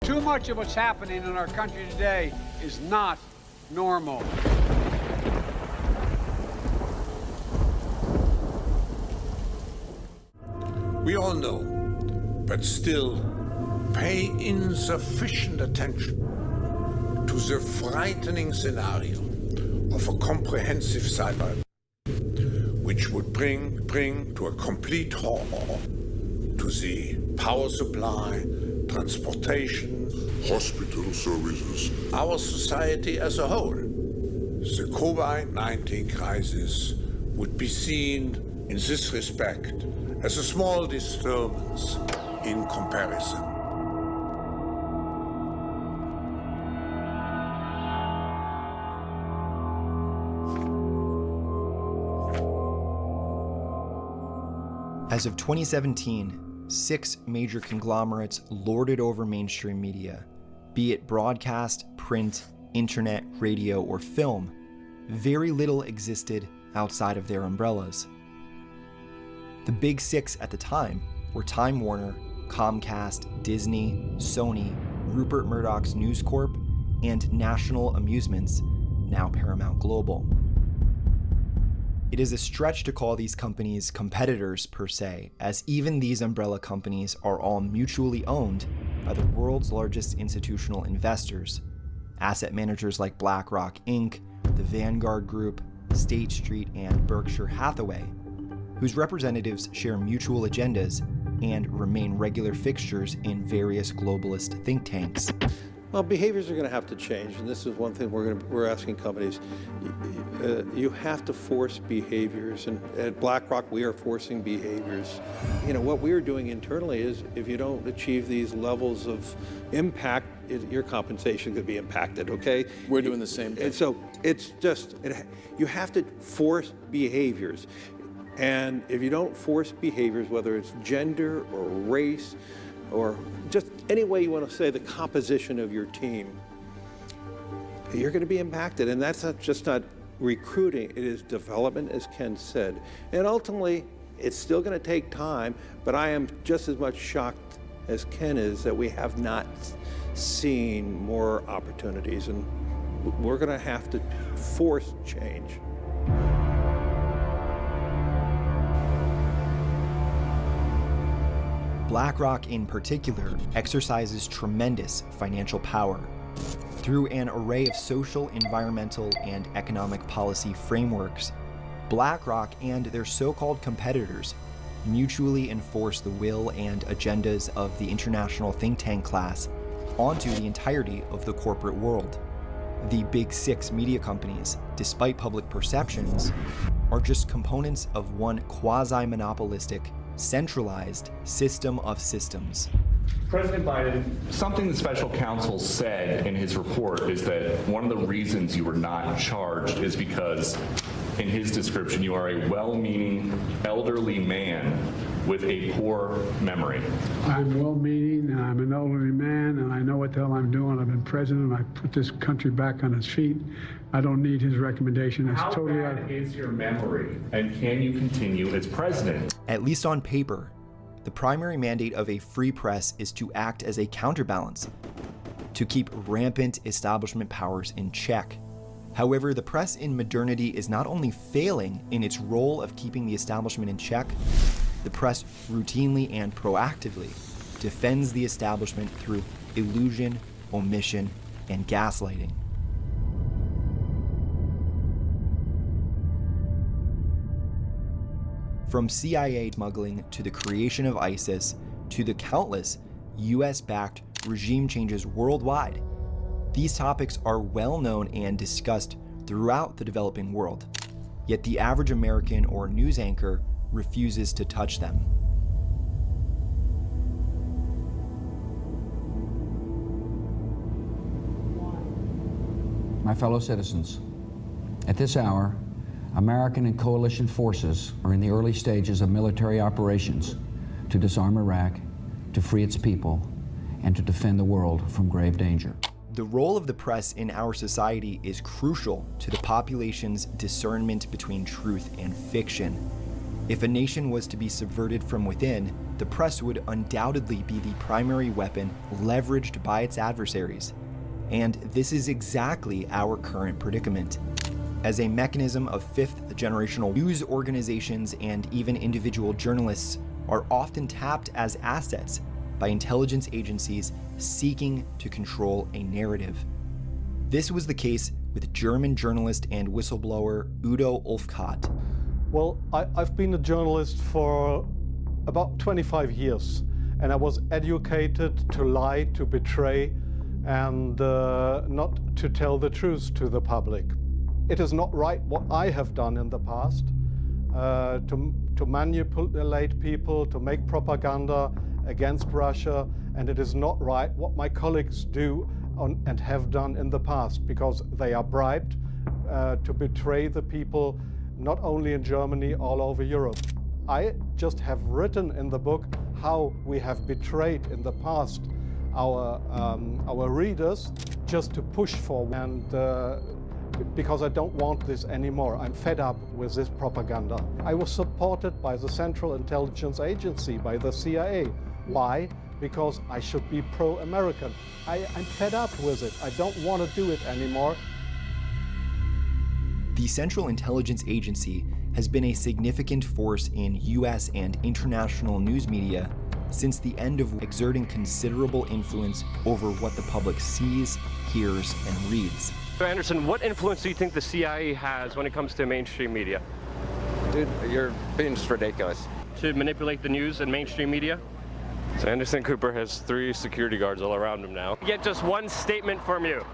Too much of what's happening in our country today is not normal. We all know, but still pay insufficient attention to the frightening scenario of a comprehensive cyber, which would bring to a complete halt to the power supply, transportation, hospital services, our society as a whole. The COVID-19 crisis would be seen in this respect as a small disturbance in comparison. As of 2017, 6 major conglomerates lorded over mainstream media, be it broadcast, print, internet, radio, or film. Very little existed outside of their umbrellas. The big 6 at the time were Time Warner, Comcast, Disney, Sony, Rupert Murdoch's News Corp, and National Amusements, now Paramount Global. It is a stretch to call these companies competitors per se, as even these umbrella companies are all mutually owned by the world's largest institutional investors, asset managers like BlackRock Inc., the Vanguard Group, State Street, and Berkshire Hathaway, whose representatives share mutual agendas and remain regular fixtures in various globalist think tanks. Well, behaviors are going to have to change, and this is one thing we're asking companies. You have to force behaviors, and at BlackRock we are forcing behaviors. You know, what we're doing internally is if you don't achieve these levels of impact, your compensation could be impacted, okay? We're doing the same thing. And so it's just, you have to force behaviors. And if you don't force behaviors, whether it's gender or race, or just any way you want to say the composition of your team, you're going to be impacted. And that's not recruiting, it is development, as Ken said. And ultimately, it's still going to take time, but I am just as much shocked as Ken is that we have not seen more opportunities, and we're going to have to force change. BlackRock in particular exercises tremendous financial power. Through an array of social, environmental, and economic policy frameworks, BlackRock and their so-called competitors mutually enforce the will and agendas of the international think tank class onto the entirety of the corporate world. The big 6 media companies, despite public perceptions, are just components of one quasi-monopolistic, centralized system of systems. President Biden, something the special counsel said in his report is that one of the reasons you were not charged is because, in his description, you are a well-meaning elderly man with a poor memory. I'm well-meaning, and I'm an elderly man, and I know what the hell I'm doing. I've been president. I put this country back on its feet. I don't need his recommendation. It's How totally bad is your memory, and can you continue as president? At least on paper, the primary mandate of a free press is to act as a counterbalance, to keep rampant establishment powers in check. However, the press in modernity is not only failing in its role of keeping the establishment in check, the press routinely and proactively defends the establishment through illusion, omission, and gaslighting. From CIA smuggling to the creation of ISIS to the countless US-backed regime changes worldwide, these topics are well known and discussed throughout the developing world. Yet the average American or news anchor refuses to touch them. My fellow citizens, at this hour, American and coalition forces are in the early stages of military operations to disarm Iraq, to free its people, and to defend the world from grave danger. The role of the press in our society is crucial to the population's discernment between truth and fiction. If a nation was to be subverted from within, the press would undoubtedly be the primary weapon leveraged by its adversaries. And this is exactly our current predicament. As a mechanism of fifth-generational news organizations and even individual journalists are often tapped as assets by intelligence agencies seeking to control a narrative. This was the case with German journalist and whistleblower Udo Ulfkott. Well, I've been a journalist for about 25 years, and I was educated to lie, to betray, and not to tell the truth to the public. It is not right what I have done in the past, to manipulate people, to make propaganda against Russia, and it is not right what my colleagues do and have done in the past, because they are bribed to betray the people, not only in Germany, all over Europe. I just have written in the book how we have betrayed in the past our readers just to push forward, and because I don't want this anymore. I'm fed up with this propaganda. I was supported by the Central Intelligence Agency, by the CIA. Why? Because I should be pro-American. I'm fed up with it. I don't want to do it anymore. The Central Intelligence Agency has been a significant force in US and international news media since the end of exerting considerable influence over what the public sees, hears, and reads. So Anderson, what influence do you think the CIA has when it comes to mainstream media? Dude, you're being just ridiculous. To manipulate the news and mainstream media? So Anderson Cooper has 3 security guards all around him now. Get just one statement from you.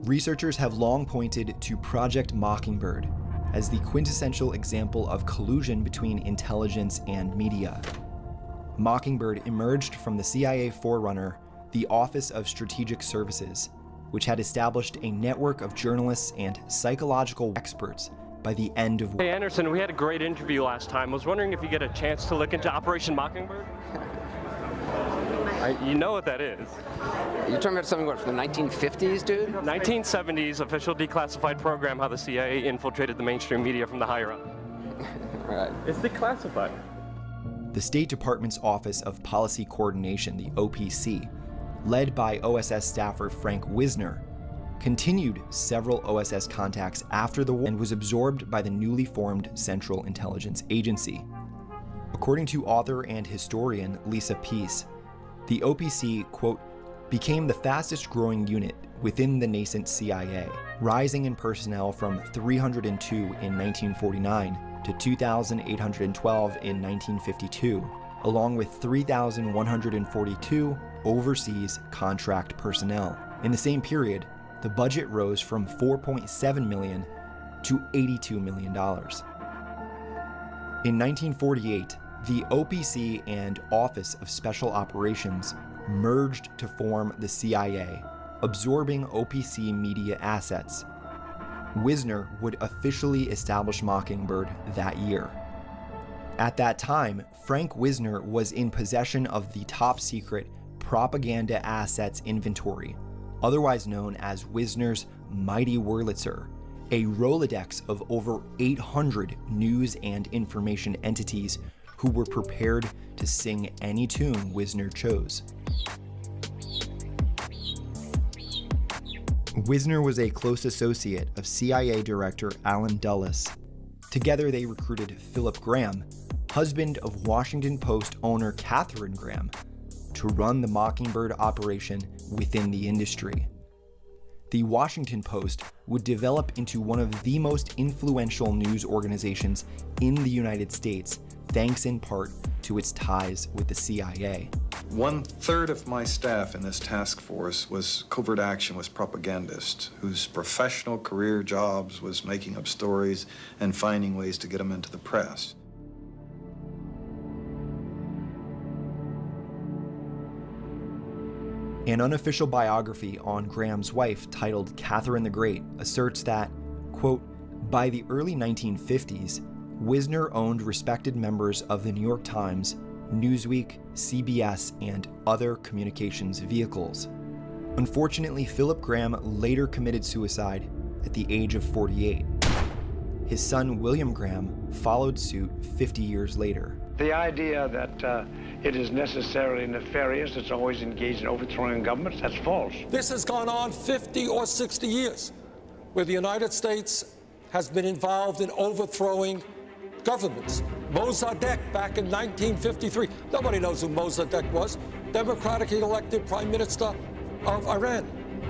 Researchers have long pointed to Project Mockingbird as the quintessential example of collusion between intelligence and media. Mockingbird emerged from the CIA forerunner, the Office of Strategic Services, which had established a network of journalists and psychological experts by the end of... Hey Anderson, we had a great interview last time. I was wondering if you get a chance to look into Operation Mockingbird? You know what that is. You're talking about something, what, from the 1950s, dude? 1970s official declassified program, how the CIA infiltrated the mainstream media from the higher up. Right. It's declassified. The State Department's Office of Policy Coordination, the OPC, led by OSS staffer Frank Wisner, continued several OSS contacts after the war and was absorbed by the newly formed Central Intelligence Agency. According to author and historian Lisa Peace, the OPC, quote, became the fastest growing unit within the nascent CIA, rising in personnel from 302 in 1949 to 2,812 in 1952, along with 3,142 overseas contract personnel. In the same period, the budget rose from $4.7 million to $82 million. In 1948, the OPC and Office of Special Operations merged to form the CIA, absorbing OPC media assets. Wisner would officially establish Mockingbird that year. At that time, Frank Wisner was in possession of the top-secret Propaganda Assets Inventory, otherwise known as Wisner's Mighty Wurlitzer, a Rolodex of over 800 news and information entities who were prepared to sing any tune Wisner chose. Wisner was a close associate of CIA Director Allen Dulles. Together they recruited Philip Graham, husband of Washington Post owner Katharine Graham, to run the Mockingbird operation within the industry. The Washington Post would develop into one of the most influential news organizations in the United States, thanks in part to its ties with the CIA. 1/3 of my staff in this task force was covert action was propagandists whose professional career jobs was making up stories and finding ways to get them into the press. An unofficial biography on Graham's wife, titled Catherine the Great, asserts that, quote, by the early 1950s, Wisner owned respected members of the New York Times, Newsweek, CBS, and other communications vehicles. Unfortunately, Philip Graham later committed suicide at the age of 48. his son William Graham followed suit 50 years later. The idea that it is necessarily nefarious, it's always engaged in overthrowing governments, that's false. This has gone on 50 or 60 years, where the United States has been involved in overthrowing governments. Mossadegh back in 1953. Nobody knows who Mossadegh was. Democratically elected Prime Minister of Iran.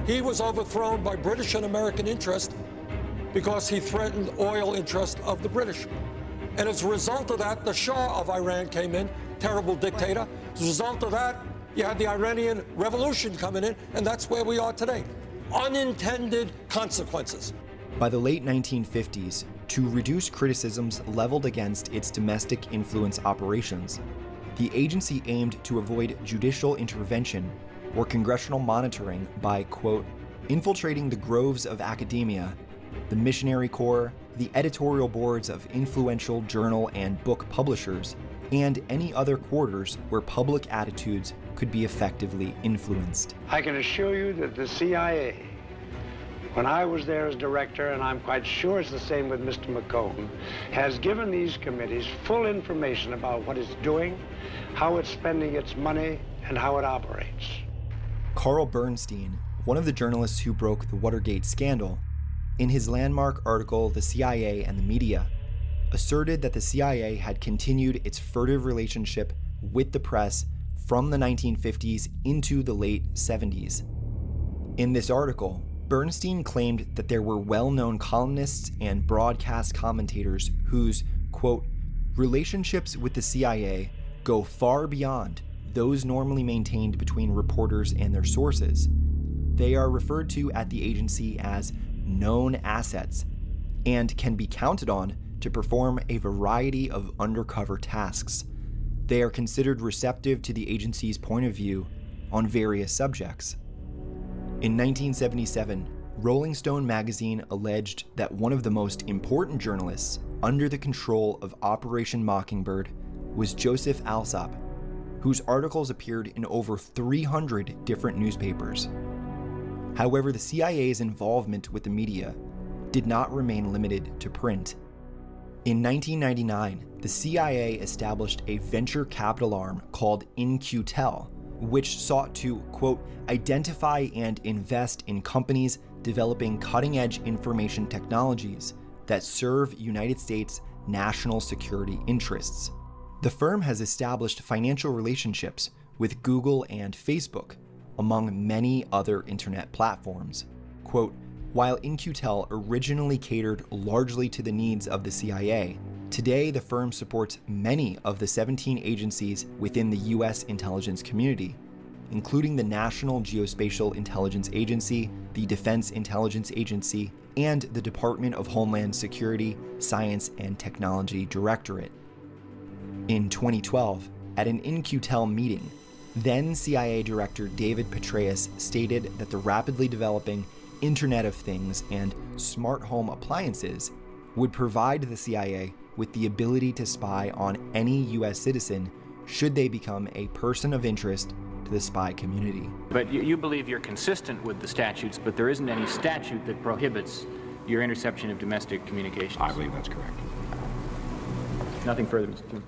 He was overthrown by British and American interest because he threatened oil interest of the British. And as a result of that, the Shah of Iran came in, terrible dictator. As a result of that, you had the Iranian Revolution coming in, and that's where we are today. Unintended consequences. By the late 1950s, to reduce criticisms leveled against its domestic influence operations, the agency aimed to avoid judicial intervention or congressional monitoring by, quote, infiltrating the groves of academia, the missionary corps, the editorial boards of influential journal and book publishers, and any other quarters where public attitudes could be effectively influenced. I can assure you that the CIA, when I was there as director, and I'm quite sure it's the same with Mr. McCone, has given these committees full information about what it's doing, how it's spending its money, and how it operates. Carl Bernstein, one of the journalists who broke the Watergate scandal, in his landmark article, The CIA and the Media, asserted that the CIA had continued its furtive relationship with the press from the 1950s into the late 70s. In this article, Bernstein claimed that there were well-known columnists and broadcast commentators whose, quote, relationships with the CIA go far beyond those normally maintained between reporters and their sources. They are referred to at the agency as known assets and can be counted on to perform a variety of undercover tasks. They are considered receptive to the agency's point of view on various subjects. In 1977, Rolling Stone magazine alleged that one of the most important journalists under the control of Operation Mockingbird was Joseph Alsop, whose articles appeared in over 300 different newspapers. However, the CIA's involvement with the media did not remain limited to print. In 1999, the CIA established a venture capital arm called In-Q-Tel, which sought to, quote, identify and invest in companies developing cutting-edge information technologies that serve United States national security interests. The firm has established financial relationships with Google and Facebook, among many other internet platforms. Quote, while In-Q-Tel originally catered largely to the needs of the CIA, today the firm supports many of the 17 agencies within the US intelligence community, including the National Geospatial Intelligence Agency, the Defense Intelligence Agency, and the Department of Homeland Security Science and Technology Directorate. In 2012, at an In-Q-Tel meeting, then CIA Director David Petraeus stated that the rapidly developing Internet of Things and smart home appliances would provide the CIA with the ability to spy on any US citizen should they become a person of interest to the spy community. But you believe you're consistent with the statutes, but there isn't any statute that prohibits your interception of domestic communications. I believe that's correct. Nothing further, Mr. Chairman.